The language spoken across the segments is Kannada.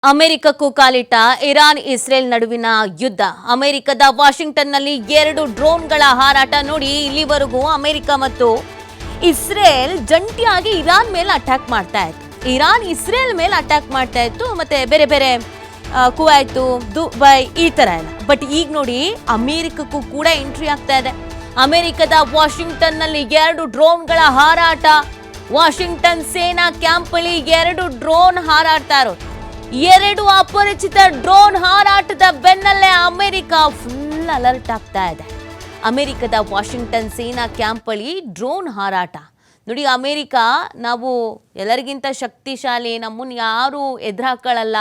ಅಮೆರಿಕಕ್ಕೂ ಕಾಲಿಟ್ಟ ಇರಾನ್ ಇಸ್ರೇಲ್ ನಡುವಿನ ಯುದ್ಧ. ಅಮೆರಿಕದ ವಾಷಿಂಗ್ಟನ್ನಲ್ಲಿ 2 ಡ್ರೋನ್ಗಳ ಹಾರಾಟ ನೋಡಿ. ಇಲ್ಲಿವರೆಗೂ ಅಮೆರಿಕ ಮತ್ತು ಇಸ್ರೇಲ್ ಜಂಟಿಯಾಗಿ ಇರಾನ್ ಮೇಲೆ ಅಟ್ಯಾಕ್ ಮಾಡ್ತಾ ಇತ್ತು. ಇರಾನ್ ಇಸ್ರೇಲ್ ಮೇಲೆ ಅಟ್ಯಾಕ್ ಮಾಡ್ತಾ ಇತ್ತು, ಮತ್ತೆ ಬೇರೆ ಬೇರೆ ಕುವೈತು, ದುಬೈ ಈ ತರ ಎಲ್ಲ. ಬಟ್ ಈಗ ನೋಡಿ ಅಮೆರಿಕಕ್ಕೂ ಕೂಡ ಎಂಟ್ರಿ ಆಗ್ತಾ ಇದೆ. ಅಮೆರಿಕದ ವಾಷಿಂಗ್ಟನ್ನಲ್ಲಿ 2 ಡ್ರೋನ್ಗಳ ಹಾರಾಟ. ವಾಷಿಂಗ್ಟನ್ ಸೇನಾ ಕ್ಯಾಂಪ್ ಅಲ್ಲಿ 2 ಡ್ರೋನ್ ಹಾರಾಡ್ತಾ ಇರೋದು. 2 ಅಪರಿಚಿತ ಡ್ರೋನ್ ಹಾರಾಟದ ಬೆನ್ನಲ್ಲೇ ಅಮೆರಿಕ ಫುಲ್ ಅಲರ್ಟ್ ಆಗ್ತಾ ಇದೆ. ಅಮೆರಿಕದ ವಾಷಿಂಗ್ಟನ್ ಸೇನಾ ಕ್ಯಾಂಪ್ ಅಲ್ಲಿ ಡ್ರೋನ್ ಹಾರಾಟ ನೋಡಿ. ಅಮೆರಿಕ ನಾವು ಎಲ್ಲರಿಗಿಂತ ಶಕ್ತಿಶಾಲಿ, ನಮ್ಮನ್ನು ಯಾರು ಎದುರಾಕೊಳ್ಳಲ್ಲ,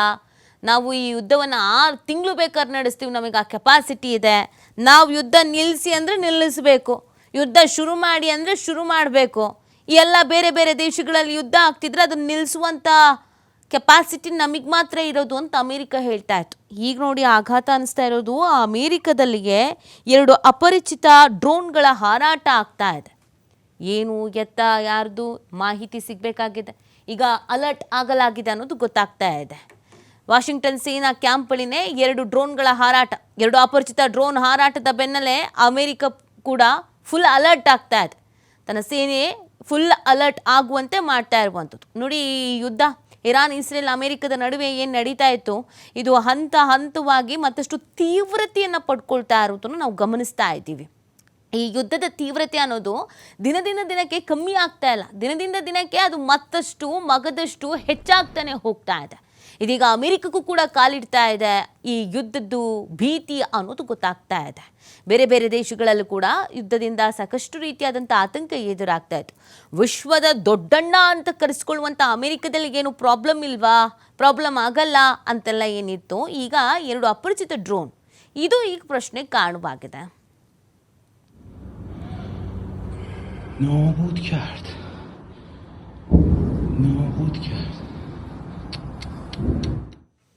ನಾವು ಈ ಯುದ್ಧವನ್ನು 6 ತಿಂಗಳು ಬೇಕಾದ್ರೆ ನಡೆಸ್ತೀವಿ, ನಮಗೆ ಆ ಕೆಪಾಸಿಟಿ ಇದೆ, ನಾವು ಯುದ್ಧ ನಿಲ್ಲಿಸಿ ಅಂದರೆ ನಿಲ್ಲಿಸಬೇಕು, ಯುದ್ಧ ಶುರು ಮಾಡಿ ಅಂದರೆ ಶುರು ಮಾಡಬೇಕು, ಎಲ್ಲ ಬೇರೆ ಬೇರೆ ದೇಶಗಳಲ್ಲಿ ಯುದ್ಧ ಆಗ್ತಿದ್ರೆ ಅದನ್ನು ನಿಲ್ಲಿಸುವಂಥ ಕೆಪಾಸಿಟಿ ನಮಗೆ ಮಾತ್ರ ಇರೋದು ಅಂತ ಅಮೆರಿಕ ಹೇಳ್ತಾ ಇತ್ತು. ಈಗ ನೋಡಿ ಆಘಾತ ಅನಿಸ್ತಾ ಇರೋದು, ಅಮೆರಿಕದಲ್ಲಿಗೆ 2 ಅಪರಿಚಿತ ಡ್ರೋನ್ಗಳ ಹಾರಾಟ ಆಗ್ತಾ ಇದೆ. ಏನು ಎತ್ತ ಯಾರ್ದು ಮಾಹಿತಿ ಸಿಗಬೇಕಾಗಿದೆ. ಈಗ ಅಲರ್ಟ್ ಆಗಲಾಗಿದೆ ಅನ್ನೋದು ಗೊತ್ತಾಗ್ತಾ ಇದೆ. ವಾಷಿಂಗ್ಟನ್ ಸೇನಾ ಕ್ಯಾಂಪ್ಗಳಿನೇ 2 ಡ್ರೋನ್ಗಳ ಹಾರಾಟ, 2 ಅಪರಿಚಿತ ಡ್ರೋನ್ ಹಾರಾಟದ ಬೆನ್ನಲ್ಲೇ ಅಮೆರಿಕ ಕೂಡ ಫುಲ್ ಅಲರ್ಟ್ ಆಗ್ತಾ ಇದೆ. ತನ್ನ ಸೇನೆ ಫುಲ್ ಅಲರ್ಟ್ ಆಗುವಂತೆ ಮಾಡ್ತಾ ಇರುವಂಥದ್ದು ನೋಡಿ. ಈ ಯುದ್ಧ ಇರಾನ್ ಇಸ್ರೇಲ್ ಅಮೆರಿಕದ ನಡುವೆ ಏನು ನಡೀತಾ ಇತ್ತು, ಇದು ಹಂತ ಹಂತವಾಗಿ ಮತ್ತಷ್ಟು ತೀವ್ರತೆಯನ್ನು ಪಡ್ಕೊಳ್ತಾ ಇರೋದನ್ನು ನಾವು ಗಮನಿಸ್ತಾ ಇದ್ದೀವಿ. ಈ ಯುದ್ಧದ ತೀವ್ರತೆ ಅನ್ನೋದು ದಿನದಿಂದ ದಿನಕ್ಕೆ ಕಮ್ಮಿ ಆಗ್ತಾ ಇಲ್ಲ, ದಿನದಿಂದ ದಿನಕ್ಕೆ ಅದು ಮತ್ತಷ್ಟು ಮಗದಷ್ಟು ಹೆಚ್ಚಾಗ್ತಾನೆ ಹೋಗ್ತಾ ಇದೆ. ಇದೀಗ ಅಮೆರಿಕಕ್ಕೂ ಕೂಡ ಕಾಲಿಡ್ತಾ ಇದೆ. ಈ ಯುದ್ಧದ್ದು ಭೀತಿ ಅನ್ನೋದು ಗೊತ್ತಾಗ್ತಾ ಇದೆ. ಬೇರೆ ಬೇರೆ ದೇಶಗಳಲ್ಲೂ ಕೂಡ ಯುದ್ಧದಿಂದ ಸಾಕಷ್ಟು ರೀತಿಯಾದಂಥ ಆತಂಕ ಎದುರಾಗ್ತಾ ಇತ್ತು. ವಿಶ್ವದ ದೊಡ್ಡಣ್ಣ ಅಂತ ಕರೆಸ್ಕೊಳ್ಳುವಂಥ ಅಮೆರಿಕದಲ್ಲಿ ಏನು ಪ್ರಾಬ್ಲಮ್ ಇಲ್ವಾ, ಪ್ರಾಬ್ಲಮ್ ಆಗಲ್ಲ ಅಂತೆಲ್ಲ ಏನಿತ್ತು, ಈಗ 2 ಅಪರಿಚಿತ ಡ್ರೋನ್, ಇದು ಈಗ ಪ್ರಶ್ನೆ ಕಾರಣವಾಗಿದೆ. نابود کرد